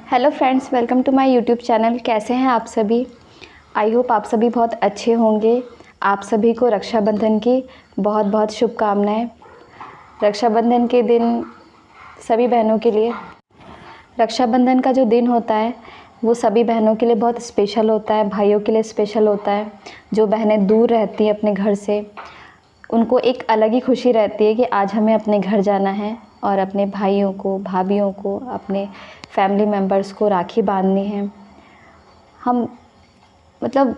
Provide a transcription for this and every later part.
Hello friends, welcome to my YouTube channel. कैसे हैं आप सभी? आई होप आप सभी बहुत अच्छे होंगे। आप सभी को रक्षाबंधन की बहुत बहुत शुभकामनाएं। रक्षाबंधन के दिन सभी बहनों के लिए, रक्षाबंधन का जो दिन होता है वो सभी बहनों के लिए बहुत स्पेशल होता है, भाइयों के लिए स्पेशल होता है। जो बहनें दूर रहती हैं अपने घर से, उनको एक अलग ही खुशी रहती है कि आज हमें अपने घर जाना है और अपने भाइयों को, भाभियों को, अपने फैमिली मेम्बर्स को राखी बांधनी है। हम मतलब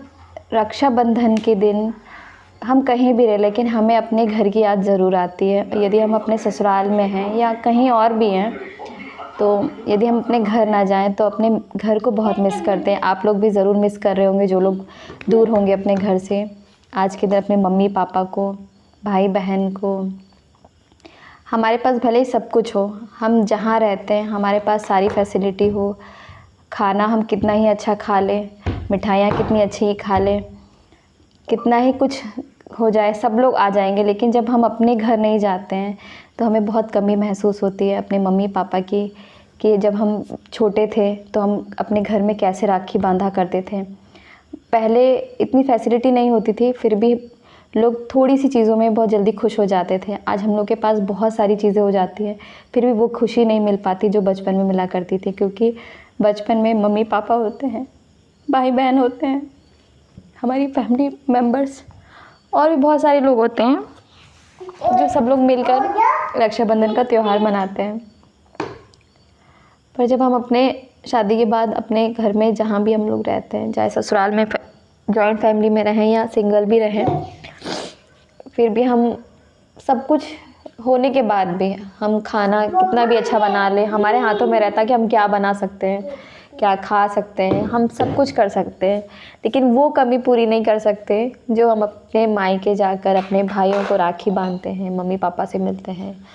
रक्षाबंधन के दिन हम कहीं भी रहे, लेकिन हमें अपने घर की याद ज़रूर आती है। यदि हम अपने ससुराल में हैं या कहीं और भी हैं, तो यदि हम अपने घर ना जाएं तो अपने घर को बहुत मिस करते हैं। आप लोग भी ज़रूर मिस कर रहे होंगे, जो लोग दूर होंगे अपने घर से। आज के दिन अपने मम्मी पापा को, भाई बहन को। हमारे पास भले ही सब कुछ हो, हम जहाँ रहते हैं हमारे पास सारी फैसिलिटी हो, खाना हम कितना ही अच्छा खा लें, मिठाइयाँ कितनी अच्छी ही खा लें, कितना ही कुछ हो जाए, सब लोग आ जाएंगे, लेकिन जब हम अपने घर नहीं जाते हैं तो हमें बहुत कमी महसूस होती है अपने मम्मी पापा की। कि जब हम छोटे थे तो हम अपने घर में कैसे राखी बांधा करते थे। पहले इतनी फैसिलिटी नहीं होती थी, फिर भी लोग थोड़ी सी चीज़ों में बहुत जल्दी खुश हो जाते थे। आज हम लोग के पास बहुत सारी चीज़ें हो जाती हैं, फिर भी वो खुशी नहीं मिल पाती जो बचपन में मिला करती थी। क्योंकि बचपन में मम्मी पापा होते हैं, भाई बहन होते हैं, हमारी फैमिली मेम्बर्स और भी बहुत सारे लोग होते हैं, जो सब लोग मिलकर रक्षाबंधन का त्यौहार मनाते हैं। पर जब हम अपने शादी के बाद अपने घर में जहाँ भी हम लोग रहते हैं, चाहे ससुराल में जॉइंट फैमिली में रहें या सिंगल भी रहें, फिर भी हम सब कुछ होने के बाद भी हम खाना कितना भी अच्छा बना लें, हमारे हाथों में रहता है कि हम क्या बना सकते हैं, क्या खा सकते हैं, हम सब कुछ कर सकते हैं। लेकिन वो कमी पूरी नहीं कर सकते जो हम अपने मायके जाकर अपने भाइयों को राखी बांधते हैं, मम्मी पापा से मिलते हैं।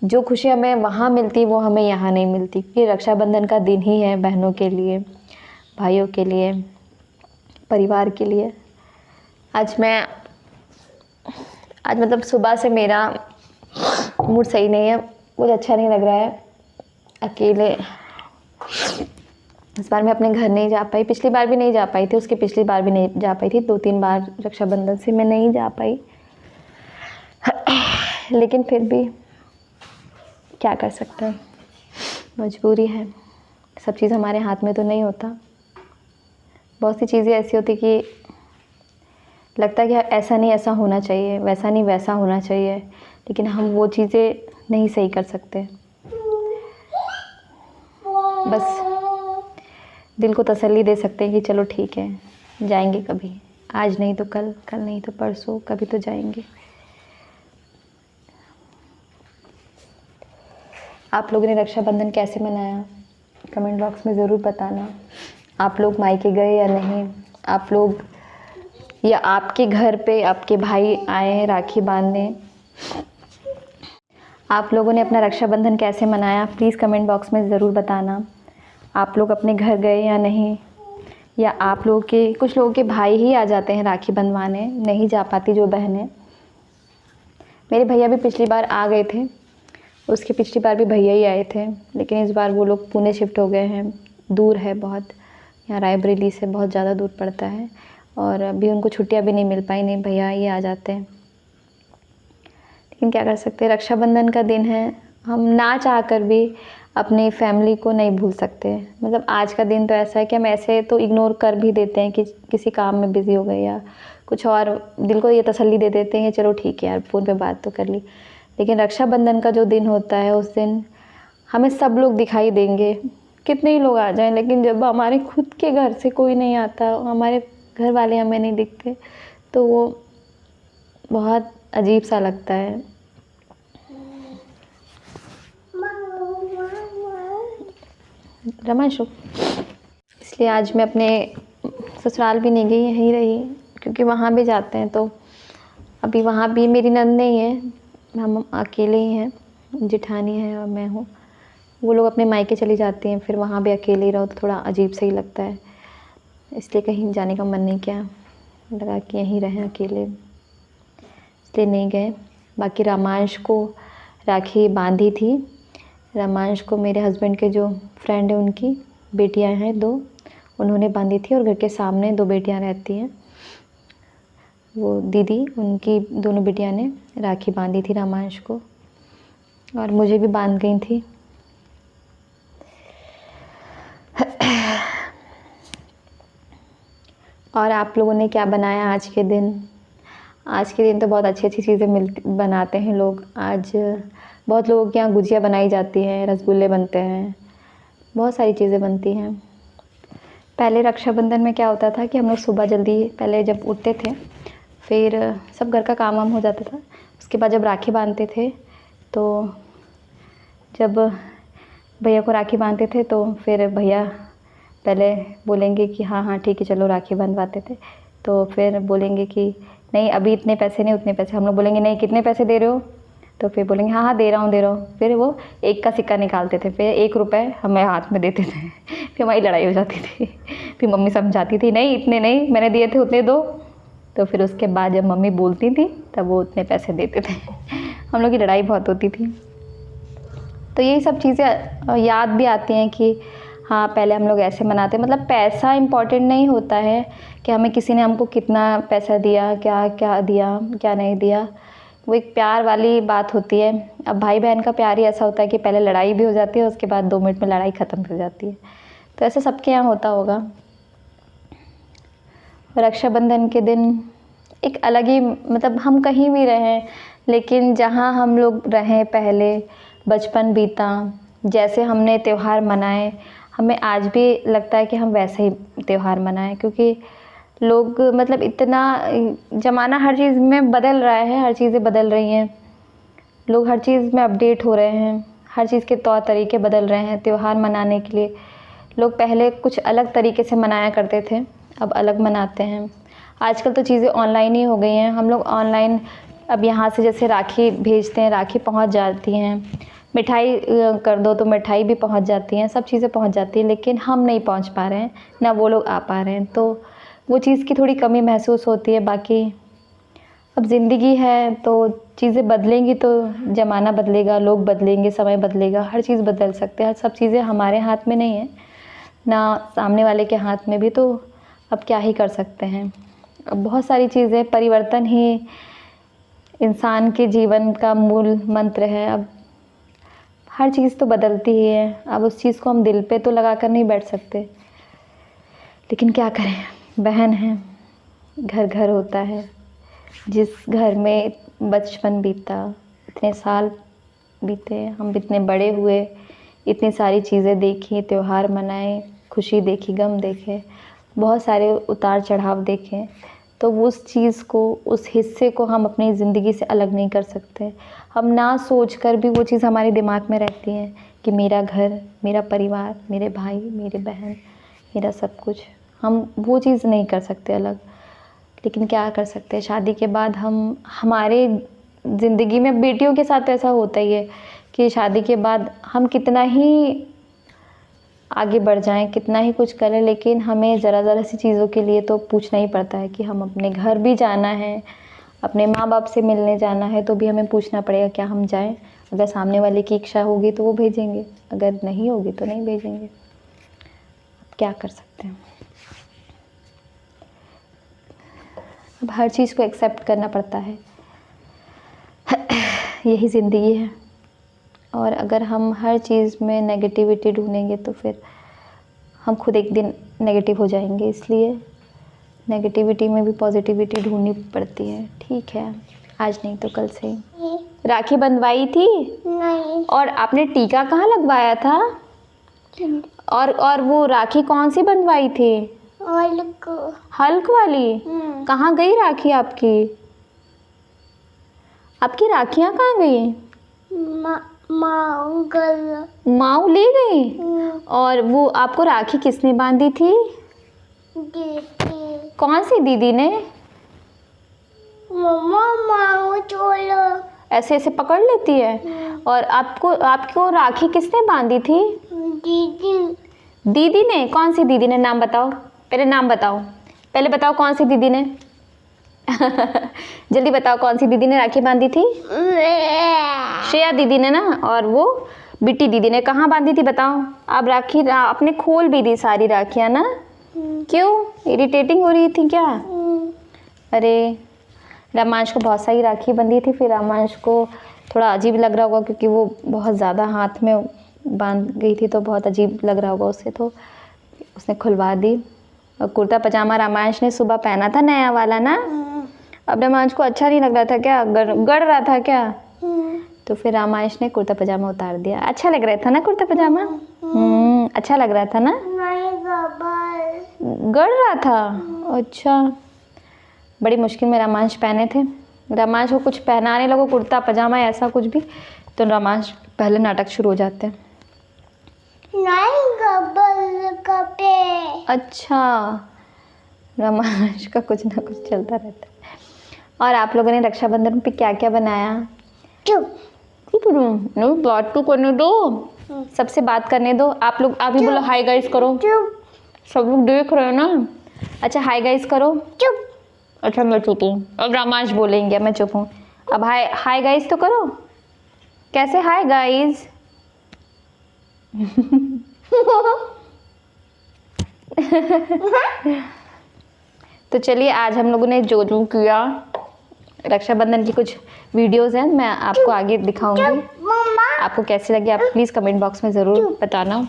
जो खुशी हमें वहाँ मिलती वो हमें यहाँ नहीं मिलती। क्योंकि रक्षाबंधन का दिन ही है बहनों के लिए, भाइयों के लिए, परिवार के लिए। आज मतलब सुबह से मेरा मूड सही नहीं है, मुझे अच्छा नहीं लग रहा है अकेले। इस बार मैं अपने घर नहीं जा पाई, पिछली बार भी नहीं जा पाई थी, उसके पिछली बार भी नहीं जा पाई थी, 2-3 बार रक्षाबंधन से मैं नहीं जा पाई। लेकिन फिर भी क्या कर सकते हैं, मजबूरी है। सब चीज़ हमारे हाथ में तो नहीं होता। बहुत सी चीज़ें ऐसी होती कि लगता है कि ऐसा नहीं ऐसा होना चाहिए, वैसा नहीं वैसा होना चाहिए, लेकिन हम वो चीज़ें नहीं सही कर सकते। बस दिल को तसल्ली दे सकते हैं कि चलो ठीक है, जाएंगे कभी, आज नहीं तो कल, कल नहीं तो परसों, कभी तो जाएंगे। आप लोगों ने रक्षाबंधन कैसे मनाया, कमेंट बॉक्स में ज़रूर बताना। आप लोग मायके गए या नहीं, आप लोग या आपके घर पे आपके भाई आए हैं राखी बांधने, आप लोगों ने अपना रक्षाबंधन कैसे मनाया, प्लीज़ कमेंट बॉक्स में ज़रूर बताना। आप लोग अपने घर गए या नहीं, या आप लोगों के, कुछ लोगों के भाई ही आ जाते हैं राखी बंधवाने, नहीं जा पाती जो बहनें। मेरे भैया भी पिछली बार आ गए थे, उसके पिछली बार भी भैया ही आए थे, लेकिन इस बार वो लोग पुणे शिफ्ट हो गए हैं, दूर है बहुत, यहाँ रायबरेली से बहुत ज़्यादा दूर पड़ता है, और अभी उनको छुट्टियाँ भी नहीं मिल पाई, नहीं भैया ये आ जाते हैं। लेकिन क्या कर सकते हैं, रक्षाबंधन का दिन है, हम ना चाह कर भी अपनी फैमिली को नहीं भूल सकते। मतलब आज का दिन तो ऐसा है कि हम ऐसे तो इग्नोर कर भी देते हैं कि किसी काम में बिज़ी हो गए या कुछ और, दिल को ये तसल्ली दे देते हैं कि चलो ठीक है यार, फ़ोन पे बात तो कर ली। लेकिन रक्षाबंधन का जो दिन होता है, उस दिन हमें सब लोग दिखाई देंगे, कितने ही लोग आ जाएं, लेकिन जब हमारे खुद के घर से कोई नहीं आता, हमारे घर वाले हमें नहीं दिखते, तो वो बहुत अजीब सा लगता है। रमाशु, इसलिए आज मैं अपने ससुराल भी नहीं गई, यहीं रही, क्योंकि वहाँ भी जाते हैं तो अभी वहाँ भी मेरी नंद नहीं है, हम अकेले ही हैं, जिठानी है और मैं हूँ। वो लोग अपने मायके चली जाती हैं, फिर वहाँ भी अकेले ही रहो तो थोड़ा अजीब सा ही लगता है, इसलिए कहीं जाने का मन नहीं किया, लगा कि यहीं रहें अकेले, इसलिए नहीं गए। बाकी रामांश को राखी बांधी थी, रामांश को मेरे हस्बैंड के जो फ्रेंड है उनकी बेटियां हैं 2, उन्होंने बांधी थी। और घर के सामने 2 बेटियां रहती हैं, वो दीदी, उनकी दोनों बेटियां ने राखी बांधी थी रामांश को, और मुझे भी बांध गई थी। और आप लोगों ने क्या बनाया आज के दिन? आज के दिन तो बहुत अच्छी अच्छी चीज़ें बनाते हैं लोग। आज बहुत लोगों के यहाँ गुजिया बनाई जाती है, रसगुल्ले बनते हैं, बहुत सारी चीज़ें बनती हैं। पहले रक्षाबंधन में क्या होता था कि हम लोग सुबह जल्दी पहले जब उठते थे, फिर सब घर का काम वाम हो जाता था, उसके बाद जब राखी बांधते थे, तो जब भैया को राखी बांधते थे तो फिर भैया पहले बोलेंगे कि हाँ हाँ ठीक है चलो राखी बंधवाते थे। तो फिर बोलेंगे कि नहीं अभी इतने पैसे नहीं, उतने पैसे। हम लोग बोलेंगे नहीं कितने पैसे दे रहे हो? तो फिर बोलेंगे हाँ हाँ दे रहा हूँ। फिर वो 1 का सिक्का निकालते थे, फिर 1 रुपये हमें हाथ में देते थे। फिर हमारी लड़ाई हो जाती थी। फिर मम्मी समझाती थी नहीं इतने नहीं, मैंने दिए थे उतने दो। तो फिर उसके बाद जब मम्मी बोलती थी तब वो उतने पैसे देते थे। हम लोग की लड़ाई बहुत होती थी। तो यही सब चीज़ें याद भी आती हैं कि हाँ पहले हम लोग ऐसे मनाते। मतलब पैसा इम्पॉर्टेंट नहीं होता है कि हमें किसी ने हमको कितना पैसा दिया, क्या क्या दिया, क्या नहीं दिया। वो एक प्यार वाली बात होती है। अब भाई बहन का प्यार ही ऐसा होता है कि पहले लड़ाई भी हो जाती है, उसके बाद 2 मिनट में लड़ाई ख़त्म हो जाती है। तो ऐसे सबके यहाँ होता होगा। रक्षाबंधन के दिन एक अलग ही, मतलब हम कहीं भी रहें, लेकिन जहाँ हम लोग रहें पहले, बचपन बीता, जैसे हमने त्यौहार मनाए, हमें आज भी लगता है कि हम वैसे ही त्यौहार मनाएं। क्योंकि लोग मतलब इतना ज़माना हर चीज़ में बदल रहा है, हर चीज़ें बदल रही हैं, लोग हर चीज़ में अपडेट हो रहे हैं, हर चीज़ के तौर तरीके बदल रहे हैं। त्यौहार मनाने के लिए लोग पहले कुछ अलग तरीके से मनाया करते थे, अब अलग मनाते हैं। आजकल तो चीज़ें ऑनलाइन ही हो गई हैं। हम लोग ऑनलाइन अब यहाँ से जैसे राखी भेजते हैं, राखी पहुँच जाती हैं, मिठाई कर दो तो मिठाई भी पहुँच जाती हैं, सब चीज़ें पहुँच जाती हैं, लेकिन हम नहीं पहुँच पा रहे हैं, ना वो लोग आ पा रहे हैं। तो वो चीज़ की थोड़ी कमी महसूस होती है। बाकी अब ज़िंदगी है तो चीज़ें बदलेंगी, तो ज़माना बदलेगा, लोग बदलेंगे, समय बदलेगा, हर चीज़ बदल सकते हैं। सब चीज़ें हमारे हाथ में नहीं है, ना सामने वाले के हाथ में भी। तो अब क्या ही कर सकते हैं। अब बहुत सारी चीज़ें, परिवर्तन ही इंसान के जीवन का मूल मंत्र है। अब हर चीज़ तो बदलती ही है। अब उस चीज़ को हम दिल पे तो लगा कर नहीं बैठ सकते, लेकिन क्या करें, बहन है, घर घर होता है। जिस घर में बचपन बीता, इतने साल बीते, हम इतने बड़े हुए, इतनी सारी चीज़ें देखी, त्यौहार मनाए, खुशी देखी, गम देखे, बहुत सारे उतार चढ़ाव देखे, तो उस चीज़ को, उस हिस्से को हम अपनी ज़िंदगी से अलग नहीं कर सकते। हम ना सोच कर भी वो चीज़ हमारे दिमाग में रहती है कि मेरा घर, मेरा परिवार, मेरे भाई, मेरे बहन, मेरा सब कुछ। हम वो चीज़ नहीं कर सकते अलग। लेकिन क्या कर सकते हैं, शादी के बाद हम, हमारे ज़िंदगी में बेटियों के साथ तो ऐसा होता ही है कि शादी के बाद हम कितना ही आगे बढ़ जाएं, कितना ही कुछ करें, लेकिन हमें ज़रा सी चीज़ों के लिए तो पूछना ही पड़ता है कि हम अपने घर भी जाना है, अपने माँ बाप से मिलने जाना है, तो भी हमें पूछना पड़ेगा क्या हम जाएं। अगर सामने वाले की इच्छा होगी तो वो भेजेंगे, अगर नहीं होगी तो नहीं भेजेंगे। अब क्या कर सकते हैं। अब हर चीज़ को एक्सेप्ट करना पड़ता है। यही ज़िंदगी है। और अगर हम हर चीज़ में नेगेटिविटी ढूंढेंगे तो फिर हम खुद एक दिन नेगेटिव हो जाएंगे। इसलिए नेगेटिविटी में भी पॉजिटिविटी ढूंढनी पड़ती है। ठीक है, आज नहीं तो कल से ही। राखी बंधवाई थी? नहीं। और आपने टीका कहाँ लगवाया था? और वो राखी कौन सी बंधवाई थी? हल्क वाली। कहाँ गई राखी आपकी? आपकी राखियाँ कहाँ गई? माऊ ले गई। और वो आपको राखी किसने बांधी थी? दीदी। कौन सी दीदी ने? मम्मा, माऊ चोलो ऐसे ऐसे पकड़ लेती है। और आपको राखी किसने बांधी थी? दीदी। दीदी ने? कौन सी दीदी ने? नाम बताओ, पहले नाम बताओ, पहले बताओ कौन सी दीदी ने। जल्दी बताओ कौन सी दीदी ने राखी बांधी थी? श्रेया दीदी ने ना। और वो बिट्टी दीदी ने कहाँ बांधी थी बताओ? आप राखी आपने खोल भी दी सारी राखियाँ ना? क्यों, इरिटेटिंग हो रही थी क्या? अरे रामांश को बहुत सारी राखी बंधी थी, फिर रामांश को थोड़ा अजीब लग रहा होगा क्योंकि वो बहुत ज़्यादा हाथ में बांध गई थी तो बहुत अजीब लग रहा होगा उसे, तो उसने खुलवा दी। और कुर्ता पजामा रामांश ने सुबह पहना था नया वाला ना, अब रामांश को अच्छा नहीं लग रहा था क्या, गड़ रहा था क्या, तो फिर रामांश ने कुर्ता पजामा उतार दिया। अच्छा लग रहा था ना कुर्ता पजामा? अच्छा लग रहा था ना? गड़ रहा था? अच्छा, बड़ी मुश्किल में रामांश पहने थे। रामांश को कुछ पहनाने लगो, कुर्ता पजामा ऐसा कुछ भी, तो रामांश पहले नाटक शुरू हो जाते हैं। अच्छा, रामांश का कुछ ना कुछ चलता रहता है। और आप लोगों ने रक्षाबंधन पे क्या क्या बनाया? चुप बात तो करने दो, सबसे बात करने दो। आप लोग आप ही बोलो हाय गाइस करो, सब लोग देख रहे हैं ना। अच्छा हाय गाइस करो। चुप। अच्छा मैं चुप हूँ, अब रामांश बोलेंगे, मैं चुप हूँ। अब हाय हाय गाइस तो करो। कैसे हाय गाइस? तो चलिए आज हम लोगों ने जो जो किया, रक्षाबंधन की कुछ वीडियोस हैं, मैं आपको आगे दिखाऊंगी। आपको कैसी लगी आप प्लीज़ कमेंट बॉक्स में ज़रूर बताना।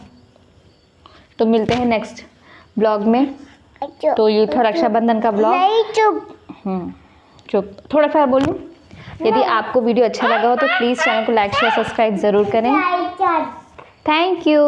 तो मिलते हैं नेक्स्ट ब्लॉग में। तो ये था रक्षाबंधन का ब्लॉग। चुप, थोड़ा सा बोलूँ। यदि आपको वीडियो अच्छा लगा हो तो प्लीज़ चैनल को लाइक शेयर सब्सक्राइब ज़रूर करें। Thank you.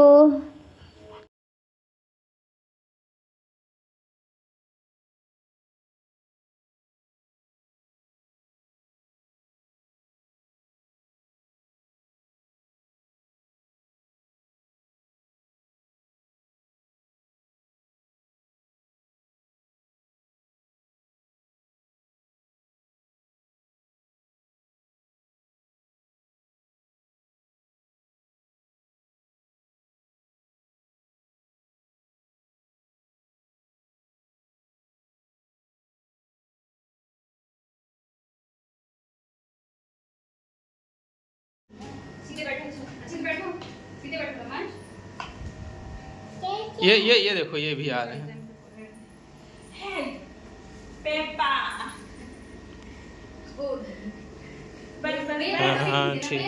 ये देखो ये भी आ रहे हैं। हाँ ठीक।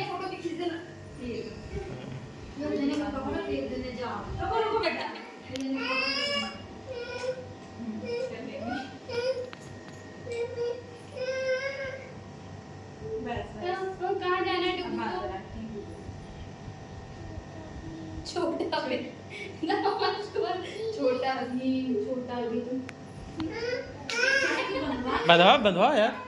छोटा भी बंधवा यार।